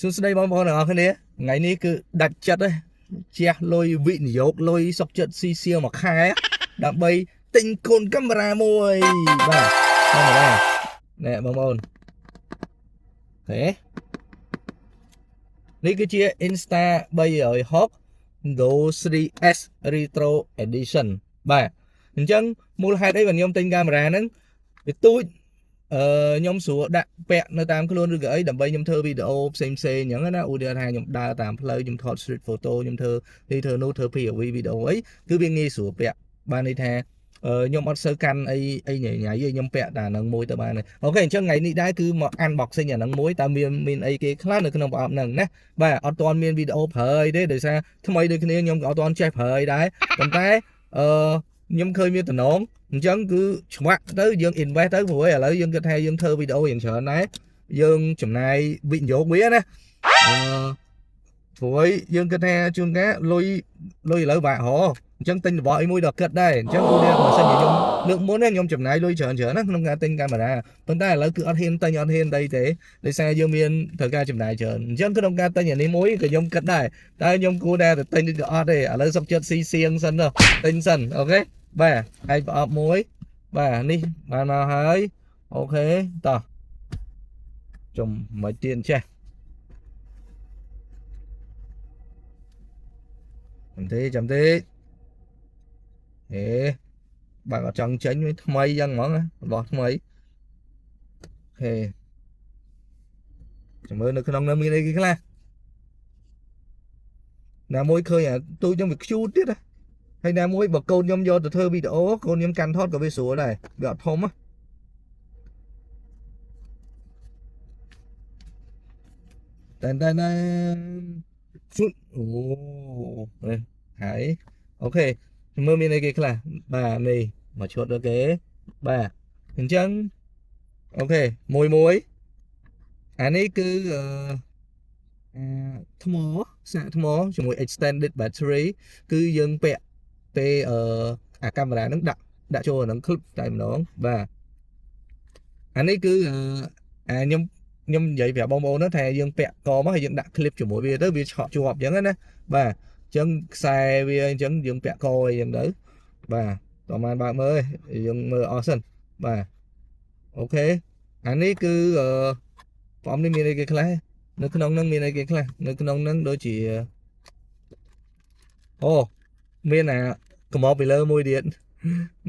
សួស្តីបងប្អូនទាំងអស់គ្នាថ្ងៃនេះគឺដាច់ចិត្តហើយជះលុយវិនិយោគលុយសុកចិត្តស៊ីសៀងមួយខែដើម្បីទិញកូនកាមេរ៉ាមួយបាទកាមេរ៉ានេះបងប្អូនហេនេះគឺជា Insta 360 Go 3S Retro Edition បាទអញ្ចឹងមូលហេតុអីបានខ្ញុំទិញកាមេរ៉ាហ្នឹងវាទូចខ្ញុំស្រួលដាក់ពាក់នៅតាមខ្លួនឬក៏អីដើម្បីខ្ញុំធ្វើវីដេអូផ្សេងអញ្ចឹងណាឧទាហរណ៍ថាខ្ញុំដើរតាមផ្លូវខ្ញុំថត street photo ខ្ញុំធ្វើនោះធ្វើ POV វីដេអូអីគឺវាងាយស្រួលពាក់បានន័យថាខ្ញុំអត់សូវកាន់អីញ៉ៃខ្ញុំពាក់តែហ្នឹងមួយទៅបានអូខេអញ្ចឹងថ្ងៃនេះដែរគឺមក unboxing អាហ្នឹងមួយតើមានអីគេខ្លះនៅក្នុងប្រអប់ហ្នឹងណាបាទអត់ទាន់មានវីដេអូប្រើអីទេដោយសារថ្មីដូចគ្នាខ្ញុំក៏អត់ទាន់ចេះប្រើអីដែរប៉ុន្តែខ្ញុំឃើញមានតំណងអញ្ចឹងគឺឆ្វាក់ទៅយើង invest ទៅព្រោះឥឡូវយើងគិតថាយើងធ្វើវីដេអូយ៉ាងច្រើនដែរយើងចំណាយវិនិយោគវាណាព្រោះយើងគិតថាជួនកាលលុយឥឡូវបាក់ហ៎អញ្ចឹងទិញរបស់អីមួយដល់គិតដែរអញ្ចឹងឧទាហរណ៍បើសិនជាខ្ញុំលើកមុនខ្ញុំចំណាយលុយច្រើនណាក្នុងការទិញកាមេរ៉ាប៉ុន្តែឥឡូវគឺអត់ហ៊ានទិញអត់ហ៊ានដីទេដោយសារយើងមានត្រូវការចំណាយច្រើនអញ្ចឹងក្នុងការទិញអានេះមួយក៏ខ្ញុំគិតដែរតែខ្ញុំគួរតែទិញក៏អត់ទេឥឡូវសុខចិត្តស៊ីសៀងសិនទៅទិញសិនអូខេបាទហើយប្រអប់មួយបាទនេះបានមកហើយអូខេតោះចុំមិនទៀនចេះចាំទេហេបើអត់ចង់ចេញវាថ្មីយ៉ាងហ្មងរបស់ថ្មីអូខេចាំមើលនៅក្នុងនោះមានអីគេខ្លះណាមួយឃើញអាទូចខ្ញុំវាខ្ជូតទៀតហើយណាមួយបើកូនខ្ញុំយកទៅធ្វើវីដេអូកូនខ្ញុំកាន់ថតក៏វាស្រួលដែរវាអត់ធំតែអូហើយអូខេមើលមានអីគេខ្លះបាទនេះមកឈុតអូខេបាទអញ្ចឹងអូខេមួយអានេះគឺថ្មសាកថ្មជាមួយ extended battery គឺយើងពាក់ពេលអាកាមេរ៉ាហ្នឹងដាក់ចូលអាហ្នឹង clip តែម្ដងបាទអានេះគឺខ្ញុំនិយាយប្រាប់បងប្អូនថាយើងពាក់កមកហើយយើងដាក់ clip ជាមួយវាទៅវាឆក់ជាប់អញ្ចឹងណាបាទអញ្ចឹងខ្សែវាអញ្ចឹងយើងពាក់កអីអញ្ចឹងទៅបាទតោះបានបើកមើលយើងមើលអស់សិនបាទអូខេអានេះគឺប្រអប់នេះមានអីគេខ្លះនៅក្នុងហ្នឹងមានអីគេខ្លះនៅក្នុងហ្នឹងដូចជាអូមានអាកំបោរពីលើមួយទៀត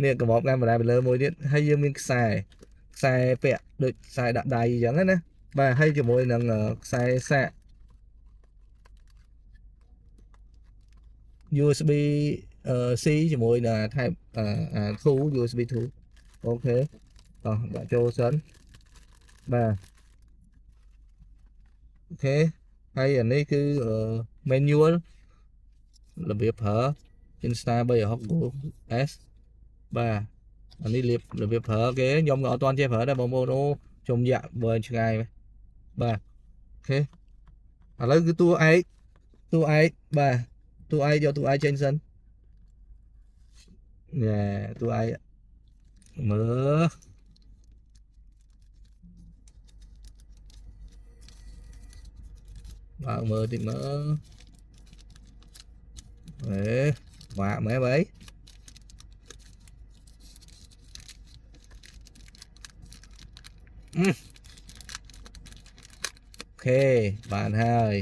នេះកំបោរកាមេរ៉ាពីលើមួយទៀតហើយយើងមានខ្សែពាក់ដូចខ្សែដាក់ដៃអញ្ចឹងណាបាទហើយជាមួយនឹងខ្សែសាក USB C ជាមួយនឹង Type 2 USB 2អូខេតោះដាក់ចូលសិនបាទអូខេហើយអានេះគឺ manual របៀបប្រើ Insta 360 S បាទអានេះរបៀបប្រើគេខ្ញុំក៏អត់ទាន់ចេះប្រើដែរបងប្អូនអូជុំយ៉ាក់បើឆ្ងាយបាទអូខេឥឡូវគឺតួឯកបាទតួឯកយកតួឯកចេញសិនណែតួឯកមើលបើមើលតិចមើលបាក់មែនបើអូខេបានហើយ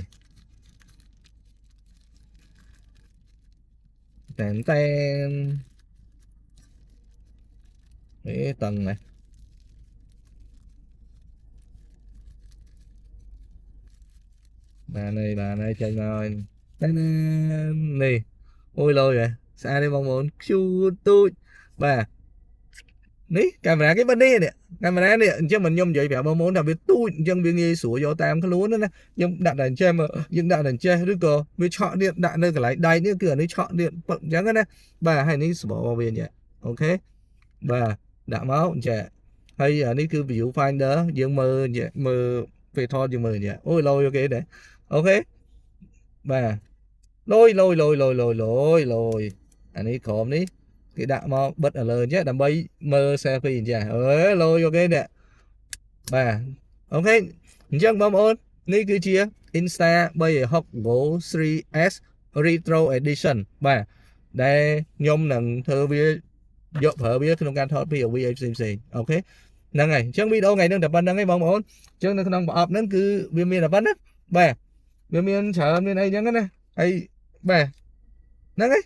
តែនតឹងណាបានហើយចេញមកតែនេះអូយលយស្អាតទេបងប្អូនខ្ជូតទូចបាទនេះកាមេរ៉ាគេបើនេះកាមេរ៉ានេះអញ្ចឹងខ្ញុំនិយាយប្រាប់បងប្អូនថាវាទូចអញ្ចឹងវាងាយស្រួលយកតាមខ្លួនណាខ្ញុំដាក់តែអញ្ចឹងយើងដាក់តែអញ្ចេះឬក៏វាឆក់ទៀតដាក់នៅកន្លែងដៃនេះគឺអានេះឆក់ទៀតពឹកអញ្ចឹងណាបាទហើយនេះស្បោវាញ៉ាអូខេបាទដាក់មកអញ្ចឹងហើយអានេះគឺ view finder យើងមើលពេលថតយើងមើលញ៉ាអូយលយអូខេដែរអូខេបាទលយអានេះក្រោមនេះគេដាក់មកបិទឲ្យលើចេះដើម្បីមើល selfie អញ្ចឹងលយអូខេនេះបាទអូខេអញ្ចឹងបងប្អូន នេះគឺជា Insta 360 Go 3S Retro Edition បាទដែលខ្ញុំនឹងធ្វើវាយកប្រើវាក្នុងការថត POV ឲ្យផ្សេងអូខេហ្នឹងហើយអញ្ចឹងវីដេអូថ្ងៃហ្នឹងតែប៉ុណ្្នឹងឯងបងប្អូនអញ្ចឹងនៅក្នុងប្រអប់ហ្នឹងគឺវាមានតែប៉ុណ្្នឹងបាទវាមានច្រើនមានអីអញ្ចឹងណាហើយបាទហ្នឹងហើយ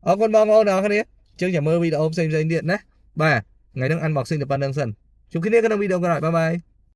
អរគុណបងប្អូនទាំងអស់គ្នាអញ្ចឹងចាំមើលវីដេអូផ្សេងទៀតណាបាទថ្ងៃហ្នឹង unboxing តែប៉ុណ្្នឹងសិនជួបគ្នាក្នុងវីដេអូក្រោយបាយបាយ